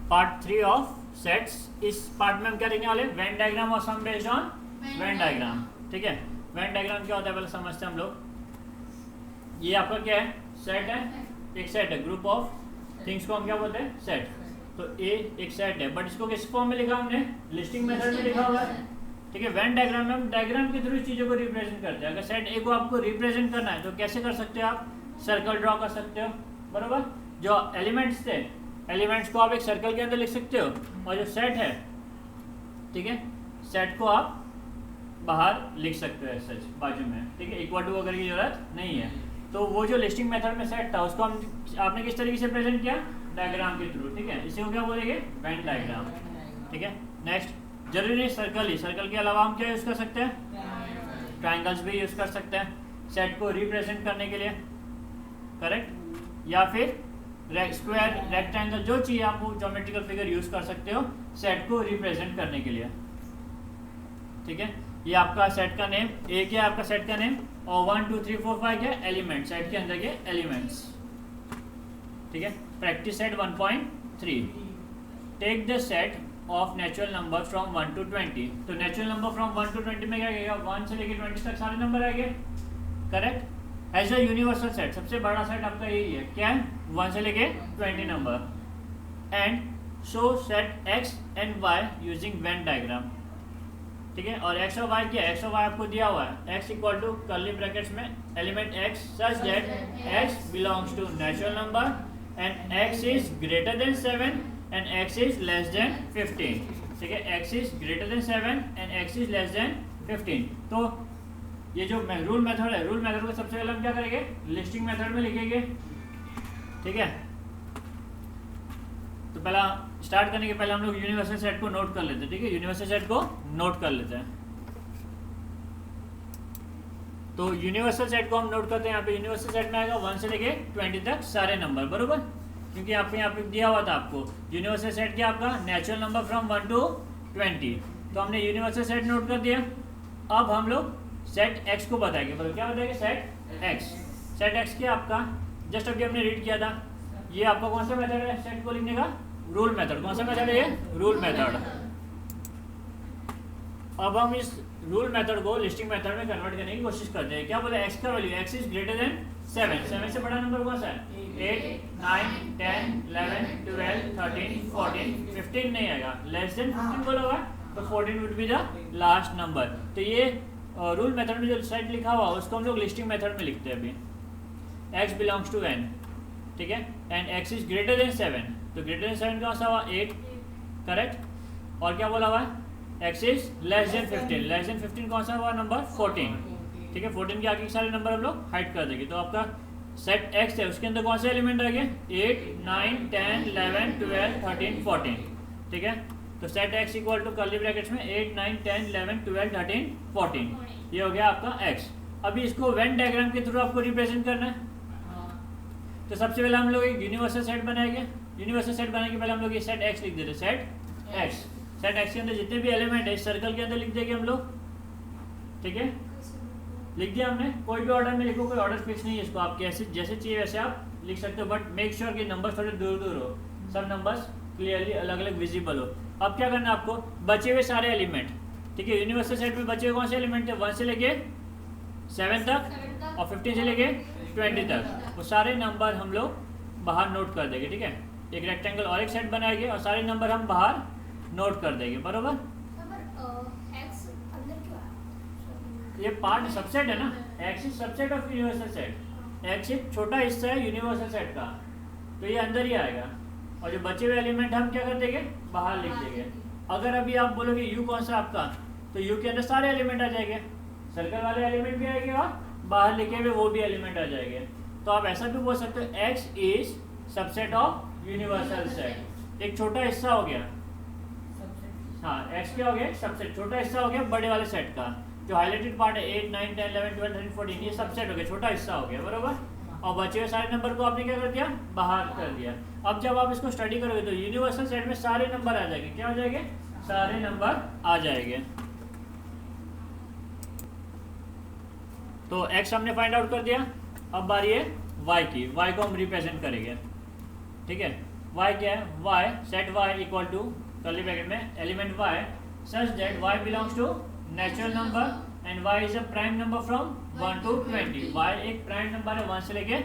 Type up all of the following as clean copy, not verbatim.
Part 3 of sets. इस part में हम क्या देखने वाले, वेन डायग्राम और sum based on when diagram. ठीक है, वेन डायग्राम क्या होता है पहले समझते हैं हम लोग। ये आपका क्या है, सेट है, एक सेट है, ग्रुप ऑफ थिंग्स को हम क्या बोलते हैं, सेट। तो ए एक सेट है, बट इसको किस फॉर्म में लिखा हमने, लिस्टिंग मेथड में लिखा हुआ है। ठीक है, वेन डायग्राम में हम डायग्राम के थ्रू चीज़ों को रिप्रेजेंट करते हैं। अगर सेट ए को आपको रिप्रेजेंट करना है तो कैसे कर सकते हो, आप सर्कल ड्रॉ कर सकते हो, बरोबर। जो एलिमेंट्स थे, एलिमेंट्स को आप एक सर्कल के अंदर लिख सकते हो, और जो सेट है, ठीक है, सेट को आप बाहर लिख सकते हो सच बाजू में। ठीक है, इक्वल टू वगैरह की जरूरत नहीं है। तो वो जो लिस्टिंग मेथड में सेट था उसको हम आपने किस तरीके से प्रेजेंट किया, डायग्राम के थ्रू। ठीक है, इसे हम क्या बोलेंगे, वेन डायग्राम। ठीक है, नेक्स्ट, जरूरी नहीं सर्कल ही, सर्कल के अलावा हम क्या यूज कर सकते हैं, ट्राइंगल्स भी यूज कर सकते हैं सेट को रिप्रेजेंट करने के लिए, करेक्ट। या फिर स्क्वायर, रेक्टेंगल, जो चीज आप वो ज्योमेट्रिकल फिगर यूज कर सकते हो सेट को रिप्रेजेंट करने के लिए। ठीक है, ये आपका सेट का नेम, एक है आपका सेट का नेम, और 1 2 3 4 5 के एलिमेंट, सेट के अंदर के एलिमेंट्स। ठीक है, practice set 1.3, take the set of natural number from 1 to 20। तो नेचुरल नंबर फ्रॉम 1 to 20 में क्या आएगा, 1 से लेकर 20 तक सारे नंबर आएंगे, correct. As a universal set, सबसे बड़ा सेट आपका यही है, क्या है, 1 से लेके 20 number. And show set x and y using Venn diagram. ठीक है, और एक्स और वाई क्या है, एक्स और वाई आपको दिया हुआ है, x equal to curly brackets में element x such that x belongs to natural number and x is greater than 7 and x is less than 15। ठीक है, x is greater than 7 and x is less than 15। तो ये जो rule method है, rule method को सबसे पहले हम क्या करेंगे, लिस्टिंग मेथड में लिखेंगे। ठीक है, तो पहला स्टार्ट करने के पहले हम लोग यूनिवर्सल सेट को नोट कर लेते हैं। ठीक है, यूनिवर्सल सेट को नोट कर लेते हैं। तो यूनिवर्सल सेट को हम नोट करते हैं। यहाँ पे यूनिवर्सल सेट में आएगा 1 से लेके 20 तक सारे नंबर, बरोबर, क्योंकि यहाँ पे दिया हुआ था आपको यूनिवर्सल सेट क्या आपका, नेचुरल नंबर फ्रॉम 1 to 20। तो हमने यूनिवर्सल सेट नोट कर दिया। अब हम लोग सेट एक्स को बताएंगे, मतलब क्या बताएंगे, सेट एक्स। सेट एक्स क्या आपका, जस्ट अभी हमने रीड किया था, ये आपका कौन सा मेथड है सेट को लिखने का, रूल मेथड। कौन सा मेथड है ये, रूल मेथड। अब हम इस रूल मेथड को लिस्टिंग मेथड में कन्वर्ट करने की कोशिश करते हैं। क्या बोले, एक्स का value, x is greater than 7, 7 से बड़ा नंबर कौन सा है, 8 9 10 11 12 13 14 15 नहीं आएगा, लेस देन 15 बोला हुआ, तो 14 would be the last number. तो ये रूल मेथड में जो सेट लिखा हुआ उसको हम लोग लिस्टिंग मेथड में लिखते हैं अभी। एक्स बिलोंग्स टू एन, ठीक है, and x is greater than 7, तो ग्रेटर देन 7 कौन सा हुआ, 8, करेक्ट। और क्या बोला हुआ है, x is less than 15, less than 15 कौन सा हुआ नंबर, 14। ठीक है, 14 के आगे के सारे नंबर हम लोग हाइड कर देंगे। तो आपका सेट एक्स है, उसके अंदर कौन सा एलिमेंट आ गया, 8 9 10 11 12 13 14। ठीक है, तो set x equal to curly brackets में 8 9 10 11 12 13 14, ये हो गया आपका एक्स। अभी इसको वेन डायग्राम के थ्रू आपको रिप्रेजेंट करना है। तो सबसे पहले हम लोग एक यूनिवर्सल सेट बनाएंगे। यूनिवर्सल सेट बनाने के पहले हम लोग ये सेट एक्स लिख देते, सेट एक्स। सेट एक्स के अंदर जितने भी एलिमेंट है इस सर्कल के अंदर लिख देंगे हम लोग। ठीक है, लिख दिया हमने, कोई भी ऑर्डर में लिखो, कोई ऑर्डर फिक्स नहीं है इसको, आप कैसे जैसे चाहिए वैसे आप लिख सकते हो, बट मेक श्योर कि नंबर थोड़े दूर दूर हो, सब नंबर्स क्लियरली अलग अलग विजिबल हो। अब क्या करना है आपको, बचे हुए सारे एलिमेंट, ठीक है, यूनिवर्सल सेट में बचे हुए कौन से एलिमेंट है, 1 से लेके 7 तक और 15 से लेके 20 तक, वो सारे नंबर हम लोग बाहर नोट कर देंगे। ठीक है, एक रेक्टेंगल और एक सेट बनाएंगे और सारे नंबर हम बाहर नोट कर देंगे, बरोबर। ये पार्ट सबसेट है ना, x is subset of universal set, x एक छोटा हिस्सा है यूनिवर्सल सेट का, तो ये अंदर ही आएगा, और जो बचे हुए एलिमेंट हम क्या कर देंगे, बाहर लिख देंगे। अगर अभी आप बोलोगे यू कौन सा आपका, तो यू के अंदर सारे एलिमेंट आ जाएंगे, सर्कल वाले एलिमेंट भी आएंगे और बाहर लिखे हुए वो भी एलिमेंट आ जाएंगे। तो आप ऐसा भी बोल सकते हो, x is subset of universal set, एक छोटा हिस्सा हो गया, हाँ एक्स क्या हो गया, सबसेट, छोटा हिस्सा हो गया बड़े वाले सेट का। जो हाईलाइटेड पार्ट है 8 9 10 11 12 13 14, ये सबसेट हो गया, छोटा हिस्सा हो गया, बरोबर। और बचे हुए सारे नंबर को आपने क्या कर दिया, बाहर कर दिया। अब जब आप इसको स्टडी करोगे तो यूनिवर्सल सेट में सारे नंबर आ जाएंगे, क्या हो जाएंगे, सारे नंबर आ जाएंगे। तो एक्स हमने फाइंड आउट कर दिया, अब बारी है वाई की, वाई को हम रिप्रेजेंट करेंगे। ठीक है, y क्या है, y set y equal to curly bracket में element y such that y belongs to natural number and y is a prime number from 1 to 20। y एक प्राइम नंबर है 1 से लेके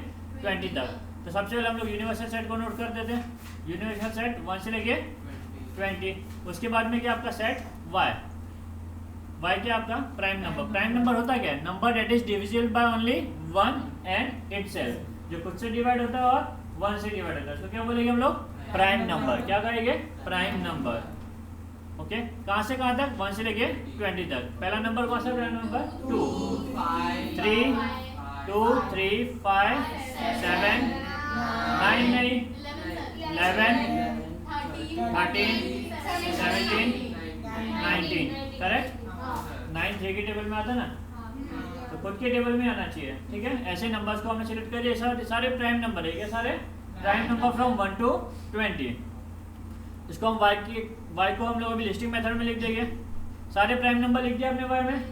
20 तक। तो सबसे पहले हम लोग यूनिवर्सल सेट को नोट कर देते हैं। यूनिवर्सल सेट 1 से लेके 20। उसके बाद में क्या आपका सेट y क्या आपका प्राइम नंबर। प्राइम नंबर होता क्या है, number that is divisible by only 1 and itself, जो खुद से डिवाइड होता है और 1 से डिवाइड होता है। तो क्या बोलेंगे हम लोग, प्राइम नंबर। क्या करेंगे, प्राइम नंबर। ओके, कहाँ से कहाँ तक, 1 से लेके 20 तक। पहला नंबर कौन सा, प्राइम नंबर 2 3 2 3 5 7 9 नहीं 11 13 17 19 करेक्ट। 9 3 की टेबल में आता ना, तो खुद के टेबल में आना चाहिए। ठीक है, ऐसे नंबर्स को हमने सिलेक्ट कर लिया। सारे प्राइम नंबर है, ये सारे प्राइम नंबर फ्रॉम 1 to 20। इसको हम y को हम लोग अभी लिस्टिंग मेथड में लिख देंगे। सारे प्राइम नंबर लिख दिया हमने y में।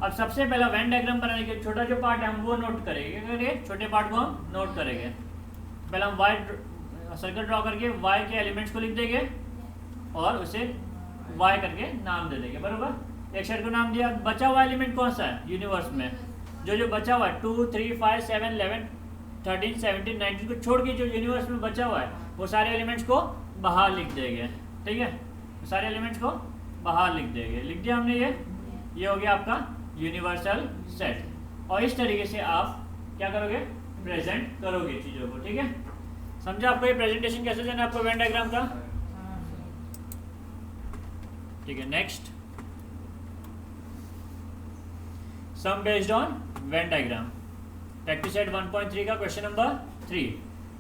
अब सबसे पहला वेन डायग्राम बनाने के छोटा जो पार्ट है हम वो नोट करेंगे। क्या करेंगे, छोटे पार्ट को हम नोट करेंगे। पहले हम y सर्कल ड्रॉ करके y के एलिमेंट्स को लिख देंगे और उसे y करके नाम दे देंगे। बरोबर, एक सेट को नाम दिया। बचा हुआ एलिमेंट कौन सा है यूनिवर्स में, जो बचा हुआ है 2 3 5 7 11 13 17 19 को छोड़ के जो यूनिवर्स में बचा हुआ है वो सारे एलिमेंट्स को बाहर लिख देंगे। ठीक है, सारे एलिमेंट्स को बाहर लिख देंगे। लिख दिया हमने, ये हो गया आपका यूनिवर्सल सेट। और इस तरीके से आप क्या करोगे, प्रेजेंट करोगे चीज़ों को। ठीक है, समझा आपको ये प्रेजेंटेशन कैसे देना है आपको वेन डायग्राम का। ठीक है, next sum based on Venn diagram, practice set 1.3 का क्वेश्चन नंबर 3।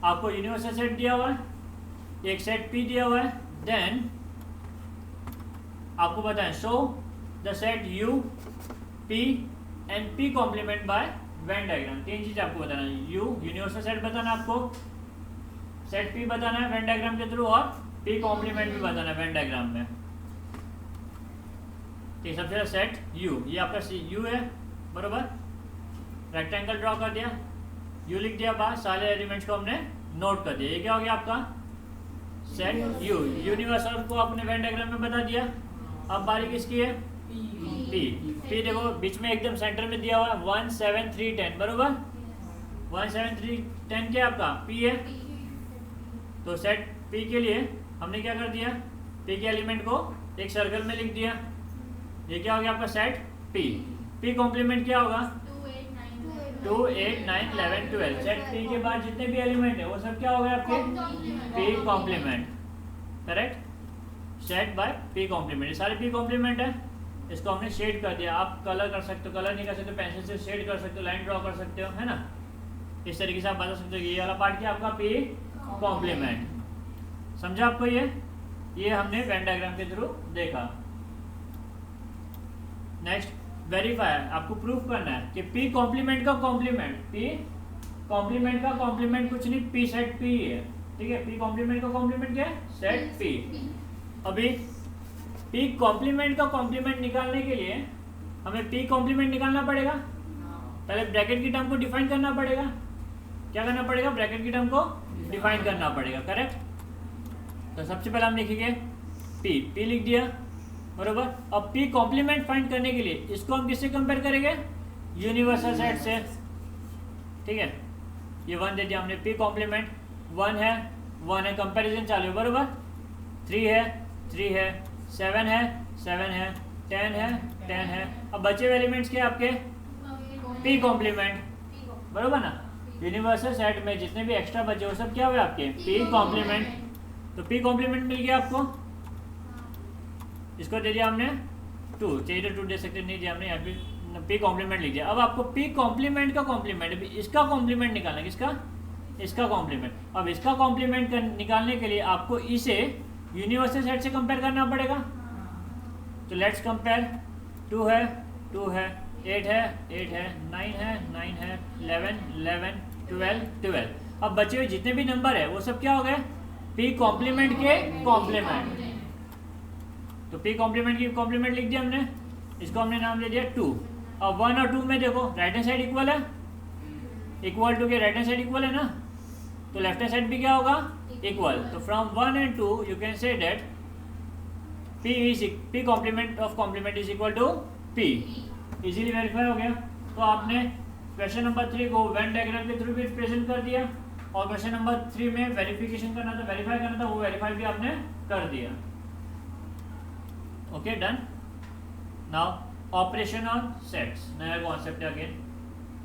आपको यूनिवर्सल सेट दिया हुआ है, एक सेट P दिया हुआ है। देन आपको बताएं show the set U P and P complement by Venn diagram. 3 चीज आपको बताना है। U यूनिवर्सल सेट बताना आपको, सेट P बताना है वेन डायग्राम के थ्रू, और P कॉम्प्लीमेंट भी बताना है वेन डायग्राम में। ठीक, सबसे पहले सेट U, ये आपका U है। बरोबर, रेक्टेंगल ड्रॉ कर दिया, U लिख दिया, बाद सारे एलिमेंट्स को हमने नोट कर दिया। ये क्या हो गया आपका सेट U। यूनिवर्सल को आपने वेन डायग्राम में बता दिया। अब बारी किसकी है, P देखो बीच में एकदम सेंटर में दिया हुआ है 1 7 3 10। बरोबर, 1 7 3 10 क्या आपका P है। तो सेट P के लिए हमने क्या कर दिया, P के एलिमेंट को एक सर्कल में लिख दिया। ये क्या हो गया आपका सेट P कॉम्प्लीमेंट क्या होगा 2 8 9 11 12। सेट P के बाद जितने भी एलिमेंट है वो सब क्या हो गए आपके P complement. Correct, set by P complement. ये सारे P कॉम्प्लीमेंट है। इसको हमने शेड कर दिया। आप कलर कर सकते हो, कलर नहीं कर सकते पेंसिल से शेड कर सकते हो, लाइन ड्रॉ कर सकते हो, है ना। इस तरीके से आप बता सकते हो ये वाला पार्ट क्या आपका P कॉम्प्लीमेंट। समझा आपको ये हमने वेन डायग्राम के थ्रू देखा। नेक्स्ट वेरीफाई, आपको प्रूफ करना है कि P कॉम्प्लीमेंट का कॉम्प्लीमेंट, P कॉम्प्लीमेंट का कॉम्प्लीमेंट कुछ नहीं, P सेट P है। ठीक है, P कॉम्प्लीमेंट का कॉम्प्लीमेंट क्या है, सेट P। अभी P कॉम्प्लीमेंट का कॉम्प्लीमेंट निकालने के लिए हमें P कॉम्प्लीमेंट निकालना पड़ेगा। पहले ब्रैकेट की टर्म को डिफाइन करना पड़ेगा। क्या करना पड़ेगा, ब्रैकेट की टर्म को डिफाइन करना पड़ेगा। करेक्ट, तो सबसे पहले हम लिखेंगे P लिख दिया। बरोबर, अब P कॉम्प्लीमेंट फाइंड करने के लिए इसको हम किससे कंपेयर करेंगे, यूनिवर्सल सेट से। ठीक है, ये 1 दे दिया हमने, P कॉम्प्लीमेंट 1 है, कंपैरिजन चालू है। बरोबर, 3 है 7 है 10 है। अब बचे हुए एलिमेंट्स क्या आपके P कॉम्प्लीमेंट। बरोबर ना, यूनिवर्सल सेट में जितने भी एक्स्ट्रा बचे वो सब क्या हुए आपके P कॉम्प्लीमेंट। तो P कॉम्प्लीमेंट मिल गया आपको। इसको दे दिया हमने 2, चाहिए तो 2 दे सकते, नहीं दिया हमने, यहाँ पे P कॉम्प्लीमेंट लिख दिया। अब आपको P कॉम्प्लीमेंट का कॉम्प्लीमेंट, इसका कॉम्प्लीमेंट निकालना है। किसका, इसका कॉम्प्लीमेंट। अब इसका कॉम्प्लीमेंट निकालने के लिए आपको इसे यूनिवर्सल सेट से कंपेयर करना पड़ेगा। तो लेट्स कंपेयर, 2 है 8 है 9 है 11 12। अब बचे हुए जितने भी नंबर है वो सब क्या हो गए P कॉम्प्लीमेंट के कॉम्प्लीमेंट। तो P कॉम्प्लीमेंट की कॉम्प्लीमेंट लिख दिया हमने, इसको हमने नाम दे दिया 2। अब 1 और 2 में देखो राइट हैंड साइड इक्वल है, इक्वल टू के राइट हैंड साइड इक्वल है ना, तो लेफ्ट हैंड साइड भी क्या होगा equal. So from 1 and 2 you can say that P complement of complement is equal to P. Easily verify हो गया. तो आपने क्वेश्चन नंबर 3 को वेन डायग्राम के थ्रू भी प्रेजेंट कर दिया और क्वेश्चन नंबर 3 में वेरिफिकेशन करना था, वेरीफाई करना था, वो वेरीफाई भी आपने कर दिया. Okay, done. Now operation on sets, नया कॉन्सेप्ट है अगेन.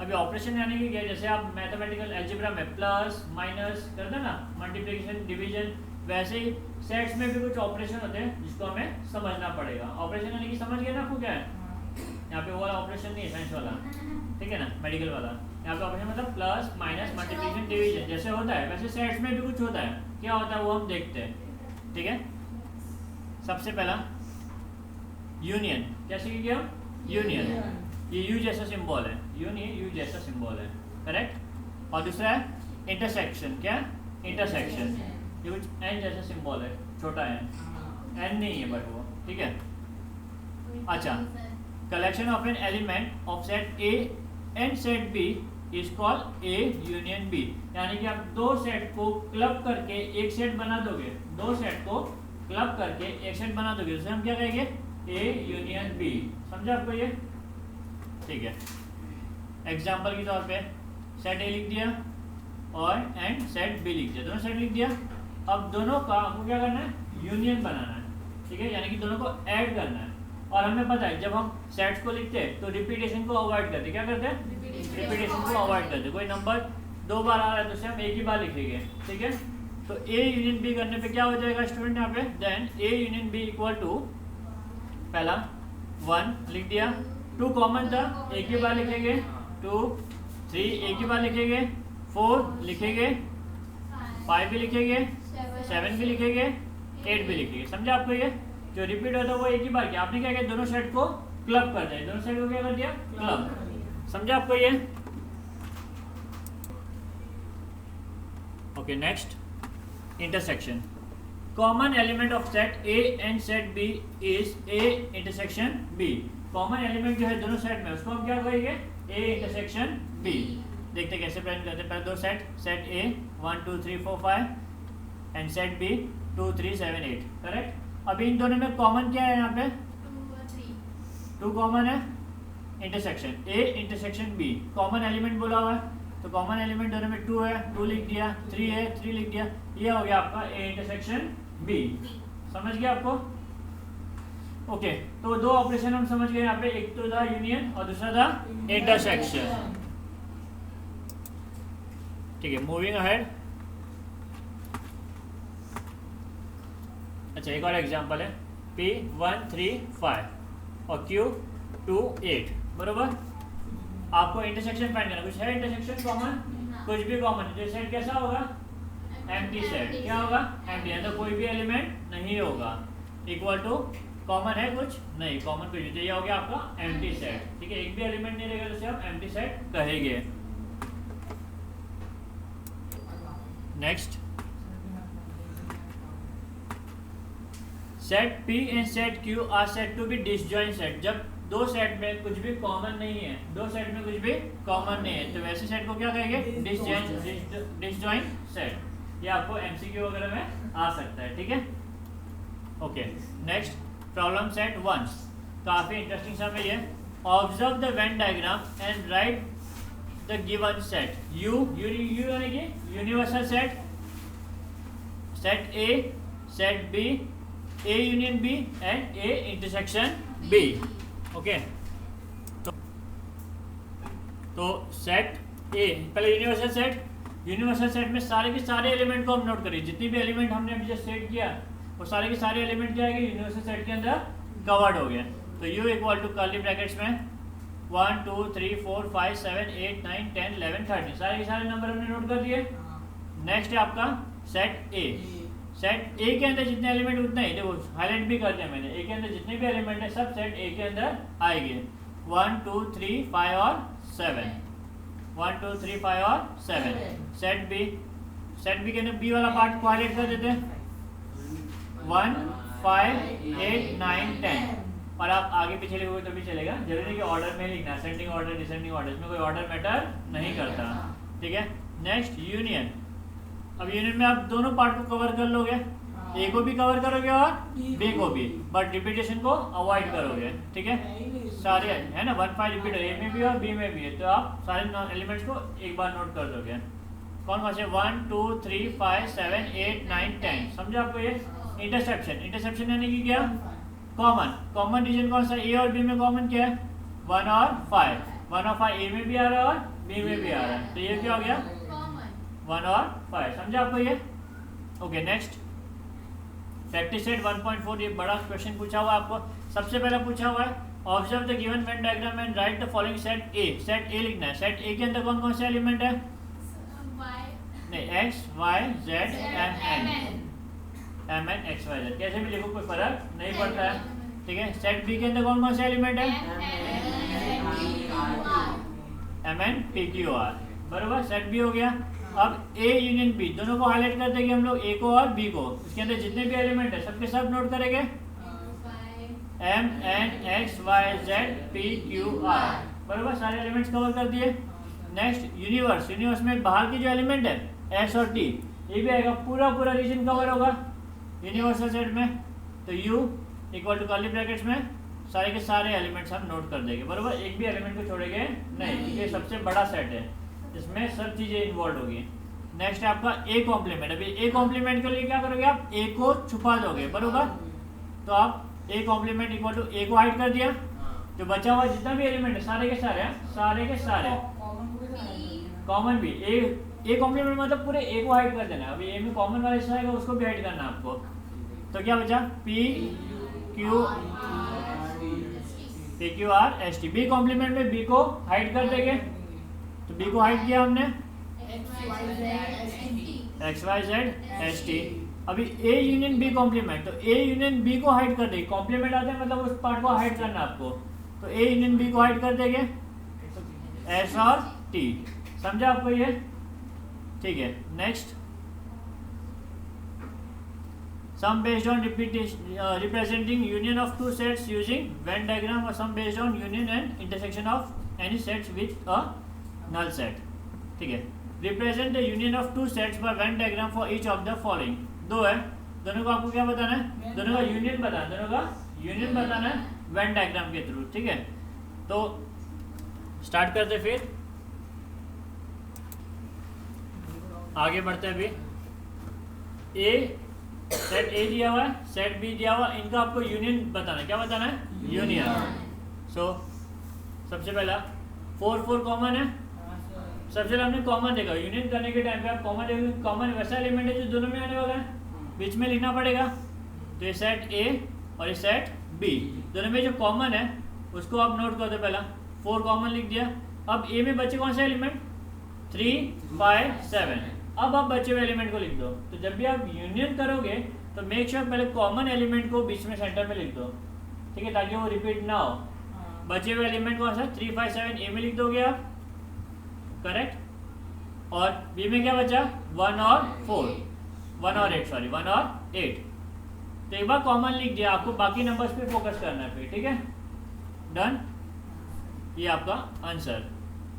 अभी ऑपरेशन यानी कि क्या, जैसे आप मैथमेटिकल अलजेब्रा में प्लस माइनस करते हैं ना, मल्टीप्लिकेशन डिवीजन, वैसे ही सेट्स में भी कुछ ऑपरेशन होते हैं जिसको हमें समझना पड़ेगा. ऑपरेशन यानी कि समझ गए ना आपको क्या है. यहाँ पे वो वाला ऑपरेशन नहीं है साइंस वाला, ठीक है ना, मेडिकल वाला. यहाँ पे ऑपरेशन मतलब प्लस माइनस मल्टीप्लिकेशन डिवीजन जैसे होता है वैसे सेट्स में भी कुछ होता है. क्या होता है वो हम देखते हैं, ठीक है. सबसे पहला यूनियन, कैसे किया, यूनियन. ये यू जैसा सिंबल है, यू जैसा सिंबल है, करेक्ट. और दूसरा है इंटरसेक्शन. क्या, इंटरसेक्शन. ये कुछ एन जैसा सिंबल है, छोटा एन, एन नहीं है बट वो, ठीक है. अच्छा, collection of an element of set A and set B is called A union B. यानी कि आप दो सेट को क्लब करके एक सेट बना दोगे, दो सेट को क्लब करके एक सेट बना दोगे, उसे हम क्या कहेंगे, ए यूनियन बी. समझा आपको ये, ठीक है. एग्जाम्पल के तौर पे सेट ए लिख दिया और एंड सेट बी लिख दिया, दोनों सेट लिख दिया. अब दोनों का आपको क्या करना है, यूनियन बनाना है, ठीक है. यानी कि दोनों को ऐड करना है. और हमें पता है जब हम सेट्स को लिखते हैं तो रिपीटेशन को अवॉइड करते. क्या करते हैं, रिपीटेशन को अवॉइड करते. कोई नंबर दो बार आ रहा है तो उसे हम एक ही बार लिखेंगे, ठीक है. तो ए यूनियन बी करने पे क्या हो जाएगा स्टूडेंट यहाँ पे, then A union B equal to, पहला 1 लिख दिया, 2 कॉमन था एक ही बार लिखेंगे, 2 3 एक ही बार लिखेंगे, 4 लिखेंगे, 5 भी लिखेंगे, 7 भी लिखेंगे, 8 भी लिखेंगे. समझा आपको ये, जो रिपीट होता है वो एक ही बार किया. आपने क्या किया, दोनों सेट को क्लब कर दिया, दोनों सेट को क्या कर दिया, क्लब. समझा आपको ये. Okay, next intersection. Common element of set A and set B is A intersection B. Common element जो है दोनों सेट में उसको हम क्या कहेंगे, ए इंटरसेक्शन बी. देखते कैसे प्रेजेंट करते हैं. पहले दो set, set A 1 2 3 4 5 and set B 2 3 7 8, correct. अभी इन दोनों में कॉमन क्या है, यहाँ पे 2 कॉमन है, intersection A intersection B. Common element बोला हुआ है तो कॉमन एलिमेंट दोनों में 2 है, 2 लिख दिया, 3 है, 3 लिख दिया. ये हो गया आपका ए इंटरसेक्शन बी. समझ गया आपको. ओके, तो दो ऑपरेशन हम समझ गए यहाँ पे, एक तो था यूनियन और दूसरा था इंटरसेक्शन, ठीक है. Moving ahead. अच्छा, एक और एग्जांपल है, P 1 3 5 और Q 2 8, बरोबर. आपको इंटरसेक्शन फाइंड करना. कुछ है इंटरसेक्शन कॉमन, कुछ भी कॉमन है. तो सेट कैसा होगा, एम्प्टी सेट. क्या होगा, एम्प्टी, तो कोई भी एलिमेंट नहीं होगा. इक्वल टू कॉमन है कुछ नहीं, कॉमन कुछ नहीं, ये हो गया आपका एम्प्टी सेट, ठीक है. एक भी एलिमेंट नहीं रहेगा तो हम एम्प्टी सेट कहेंगे. Next, set P and set Q are set to be disjoint set. जब दो सेट में कुछ भी कॉमन नहीं है, दो सेट में कुछ भी कॉमन नहीं है, तो वैसे सेट को क्या कहेंगे, डिसजॉइंट सेट. ये आपको MCQ वगैरह में आ सकता है, ठीक है. Okay, next problem set 1. काफी इंटरेस्टिंग सा है ये. Observe the Venn diagram and write the given set. U यानी कि universal set, set A, set B, A union B and A intersection B. Okay, तो सेट ए, पहले universal set में सारे के सारे एलिमेंट को हम नोट करिए. जितनी भी एलिमेंट हमने अभी जस्ट सेट किया वो सारे के सारे एलिमेंट क्या है, यूनिवर्सल सेट के अंदर कवर्ड हो गया. तो U equal to curly brackets में 1 2 3 4 5 7 8 9 10 11 13, सारे के सारे नंबर हमने नोट कर दिए. नेक्स्ट है आपका सेट ए. सेट ए के अंदर जितने एलिमेंट उतने ही, देखो हाईलाइट भी कर दिया मैंने. ए के अंदर जितने भी एलिमेंट है सब सेट ए के अंदर आएंगे. 1 2 3 5 और 7, 1 2 3 5 और 7. सेट बी के अंदर बी वाला पार्ट को हाईलाइट कर देते हैं. 1 5 8 9 10. और आप आगे पीछे लिखोगे तो भी चलेगा, जरूरी नहीं कि ऑर्डर में लिखना, असेंडिंग ऑर्डर डिसेंडिंग ऑर्डर, इसमें कोई ऑर्डर मैटर नहीं करता, ठीक है. Next union. अब यूनियन में आप दोनों पार्ट को कवर कर लोगे, ए को भी कवर करोगे और बी को भी, बट रिपीटेशन को अवॉइड करोगे, ठीक है। सारे है ना 1 5 रिपीट ए में भी और बी में भी है, तो आप सारे एलिमेंट्स को एक बार नोट कर दोगे। कौन कौन से 1 2 3 5 7 8 9 10, समझा आपको ये। इंटरसेप्शन, इंटरसेप्शन यानी कि क्या, कॉमन, कॉमन रीजन कौन सा, ए और बी में कॉमन क्या है 1 और 5, 1 और 5 ए में भी आ रहा है और बी में भी आ रहा है, तो ये क्या हो गया 1 और 5, समझा आपको ये। ओके नेक्स्ट प्रैक्टिस सेट 1.4, ये बड़ा क्वेश्चन पूछा हुआ आपको। सबसे पहला पूछा हुआ है observe the given when diagram and write the following set A. Set ए लिखना है। सेट ए के अंदर कौन कौन से एलिमेंट है, नहीं X Y Z M N X Y Z, कैसे भी लिखो कोई फर्क नहीं पड़ता है, ठीक है। सेट बी के अंदर कौन कौन से एलिमेंट है M N P Q R, बराबर, सेट बी हो गया। अब ए यूनियन बी दोनों को हाईलाइट कर देंगे हम लोग, ए को और बी को, उसके अंदर जितने भी एलिमेंट है सबके सब नोट करेंगे M N X Y Z P Q R, बराबर, सारे एलिमेंट्स कवर कर दिए। नेक्स्ट यूनिवर्स, यूनिवर्स में बाहर के जो एलिमेंट है एस और टी, ये भी आएगा, पूरा पूरा रीजन कवर होगा यूनिवर्सल सेट में, तो U equal to curly brackets में सारे के सारे एलिमेंट्स हम नोट कर देंगे, बराबर, एक भी एलिमेंट को छोड़ेंगे नहीं, ये सबसे बड़ा सेट है, इसमें सब चीजें इन्वॉल्व होगी। नेक्स्ट है आपका ए कॉम्प्लीमेंट। अभी ए कॉम्प्लीमेंट के लिए क्या करोगे आप, ए को छुपा दोगे, बरोबर, तो आप ए कॉम्प्लीमेंट इक्वल टू ए को हाइड कर दिया, जो बचा हुआ जितना भी एलिमेंट है सारे के सारे कॉमन भी, ए कॉम्प्लीमेंट मतलब पूरे ए को हाइड कर देना। अभी ए में कॉमन वाला हिस्सा आएगा उसको भी हाइड करना आपको, तो क्या बचा P Q R S T. B complement में बी को हाइड कर देंगे, तो बी को हाइड किया हमने X Y Z S T. अभी ए यूनियन बी कॉम्प्लीमेंट, तो ए यूनियन बी को हाइड कर देंगे, कॉम्प्लीमेंट आते हैं मतलब उस पार्ट को हाइड करना आपको, तो ए यूनियन बी को हाइड कर देंगे एस और टी, समझा आपको ये, ठीक है। Next sum based on representing union of two sets using Venn diagram, और sum based on union and intersection of any sets with a null set, ठीक है। Represent the union of two sets by Venn diagram for each of the following. दो है, दोनों को आपको क्या बताना है, दोनों का यूनियन बताना है वेन डायग्राम के थ्रू, ठीक है। तो स्टार्ट करते फिर आगे बढ़ते हैं। अभी ए सेट ए दिया हुआ है, सेट बी दिया हुआ, इनका आपको यूनियन बताना है, क्या बताना है यूनियन। सो सबसे पहला 4 4 कॉमन है, सबसे पहले हमने कॉमन देखा, यूनियन करने के टाइम पे आप कॉमन देखोगे, कॉमन वैसा एलिमेंट है जो दोनों में आने वाला है, बीच में लिखना पड़ेगा, तो ये सेट ए और ये सेट बी, दोनों में जो कॉमन है उसको आप नोट कर दो। पहला 4 कॉमन लिख दिया। अब ए में बचे कौन सा एलिमेंट 3 5 7, अब आप बचे हुए एलिमेंट को लिख दो। तो जब भी आप यूनियन करोगे तो मेक श्योर पहले कॉमन एलिमेंट को बीच में सेंटर में लिख दो, ठीक है, ताकि वो रिपीट ना हो। बचे हुए एलिमेंट कौन सा 3 5 7 ए में लिख दोगे आप, करेक्ट, और बी में क्या बचा 1 और 8, तो एक बार कॉमन लिख दिया, आपको बाकी नंबर्स पे फोकस करना है फिर, ठीक है, डन। ये आपका आंसर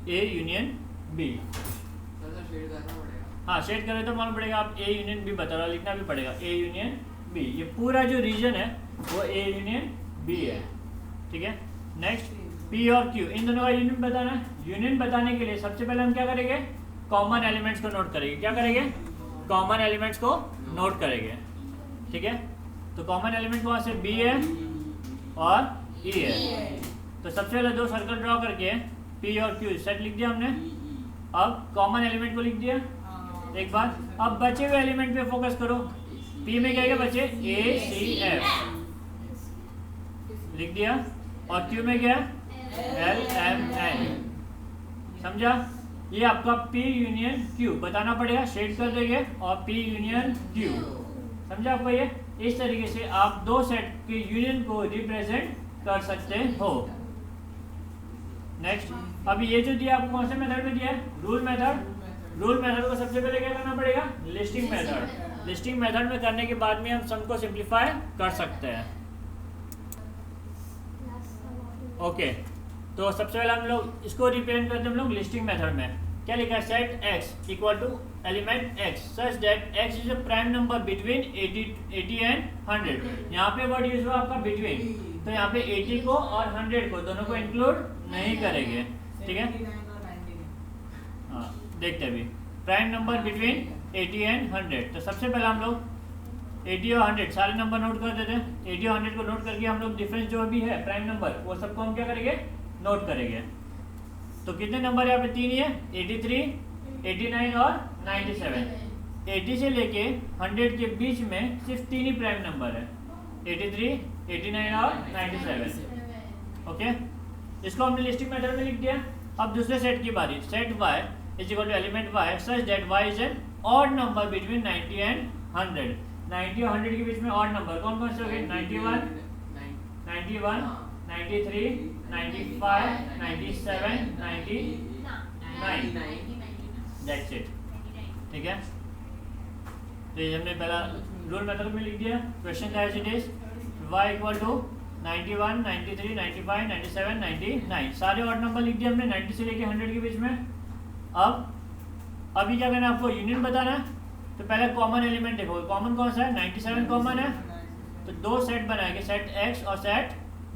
ए यूनियन बी। हाँ शेड करें तो मालूम पड़ेगा, आप ए यूनियन बी बता रहा, लिखना भी पड़ेगा ए यूनियन बी, ये पूरा जो रीजन है वो ए यूनियन बी है, ठीक है। नेक्स्ट पी और क्यू, इन दोनों का यूनियन बताना है। यूनियन बताने के लिए सबसे पहले हम क्या करेंगे, कॉमन एलिमेंट्स को नोट करेंगे, क्या करेंगे, कॉमन एलिमेंट्स को नोट करेंगे, ठीक है। तो कॉमन एलिमेंट कौन से बी है और ई है, तो सबसे पहले 2 सर्कल ड्रॉ करके पी और क्यू सेट लिख दिया हमने। अब कॉमन एलिमेंट को लिख दिया एक बार। अब बचे हुए एलिमेंट पे फोकस करो, पी में क्या क्या बचे ए सी एफ लिख दिया, और क्यू में क्या एल एम एन, समझा। ये आपका P यूनियन Q बताना पड़ेगा, शेड कर देंगे, और P यूनियन Q, समझा आपको। ये इस तरीके से आप 2 सेट के यूनियन को रिप्रेजेंट कर सकते हो। नेक्स्ट, अभी ये जो दिया आपको कौन से मेथड में दिया है, रूल मेथड। रूल मेथड को सबसे पहले क्या करना पड़ेगा, लिस्टिंग मेथड। लिस्टिंग मेथड में करने के बाद में हम सम को सिंप्लीफाई कर सकते हैं। ओके, तो सबसे पहले हम लोग इसको रिप्रेजेंट करते हैं हम लोग लिस्टिंग मेथड में। क्या लिखा है, set x equal to element x such that x is a prime number between 80 and 100। यहाँ पे वर्ड यूज हुआ आपका between, तो यहाँ पे 80 को और 100 को दोनों को इंक्लूड नहीं करेंगे, ठीक है। हाँ देखते हैं अभी प्राइम नंबर बिटवीन 80 एंड 100। तो सबसे पहले हम लोग 80 और 100 सारे नंबर नोट कर देते हैं। 80 और 100 को नोट करके हम लोग डिफरेंस जो भी है प्राइम नंबर वो सबको हम क्या करेंगे, नोट करेंगे। तो कितने नंबर यहाँ पे तीन ही है, 83, 89 और 97। 80 से लेके 100 के बीच में सिर्फ तीन ही प्राइम नंबर है, 83, 89 और 97। ओके, इसको हमने लिस्टिंग मेथड में लिख दिया। अब दूसरे सेट की बारी, सेट y is equal to element y such that y is an odd number between 90 and 100। 90 और 100 के बीच में ऑड नंबर कौन कौन से हो गए, 91, 93, 95, 97, 99। दैट्स इट, ठीक है। तो ये हमने पहला रूल मेथड में लिख दिया। क्वेश्चन का as it is y equal to 91, 93, 95, 97, 99 सारे ऑड नंबर लिख दिए हमने 90 से लेके 100 के बीच में। अब अभी क्या करना है आपको, यूनियन बताना है। तो पहले कॉमन एलिमेंट देखो, कॉमन कौन सा है, 97 कॉमन है। तो दो सेट बनाएंगे, सेट x और सेट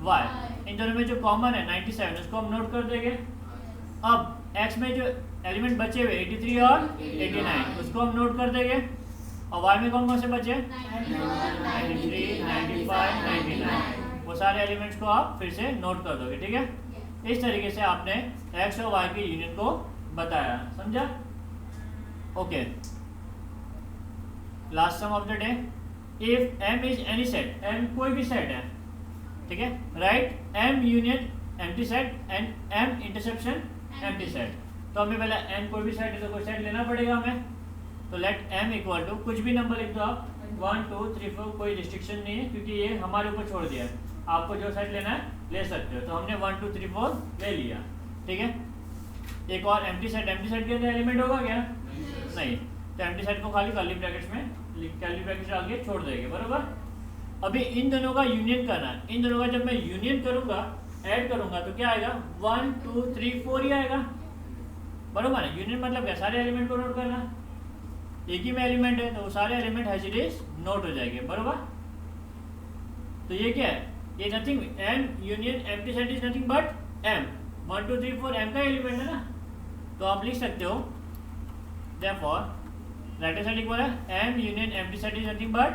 y। इन दोनों में जो कॉमन है 97 उसको हम नोट कर देंगे। अब x में जो एलिमेंट बचे हुए 83 और 89 उसको हम नोट कर देंगे। और y में कौन कौन से बचे, 93, 95, 99 वो सारे एलिमेंट्स को आप फिर से नोट कर दोगे, ठीक है। इस तरीके से आपने x और y के यूनियन को बताया, समझा। Okay, last sum of the day, if m is any set, m कोई भी सेट है, ठीक है, right m union empty set and m intersection empty set. तो हमें पहले m कोई भी सेट है तो कोई सेट लेना पड़ेगा हमें। तो लेट m इक्वल टू कुछ भी नंबर लिख दो आप, 1 2 3 4, कोई रिस्ट्रिक्शन नहीं है क्योंकि ये हमारे ऊपर छोड़ दिया है, आपको जो सेट लेना है ले सकते हो। तो हमने 1 2 3 4 ले लिया, ठीक है। एक और एम्प्टी सेट के अंदर एलिमेंट होगा क्या, नहीं। तो एम्प्टी सेट को खाली कर्ली ब्रैकेट्स में, कर्ली ब्रैकेट्स आगे छोड़ देंगे, बरोबर। अभी इन दोनों का यूनियन करना है। इन दोनों का जब मैं यूनियन करूंगा, ऐड करूंगा तो क्या आएगा, 1 2 3 4 ही आएगा, बरोबर है। यूनियन मतलब क्या, सारे एलिमेंट को नोट करना। एक ही में एलिमेंट है तो वो सारे element as it is note हो जाएंगे, बरोबर। तो ये क्या है, ये nothing, m union empty set is nothing but m। 1 2 3 4 m का एलिमेंट है ना, तो आप लिख सकते हो therefore right hand side equal है m union empty set is nothing but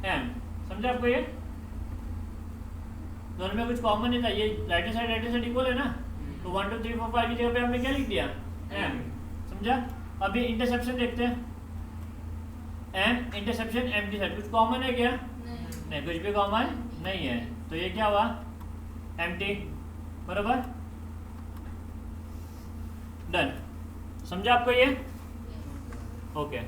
m। समझे आपको, ये दोनों में कुछ कॉमन नहीं था, ये राइट हैंड साइड इक्वल है ना। तो 1 2 3 4 5 की जगह पे हमने क्या लिख दिया, m, समझा। अभी इंटरसेप्शन देखते हैं, m इंटरसेप्शन एम्प्टी सेट, कुछ कॉमन है क्या, नहीं कुछ भी कॉमन नहीं है। तो ये क्या हुआ, एम्प्टी, बरोबर, डन। समझा आपको ये, ओके।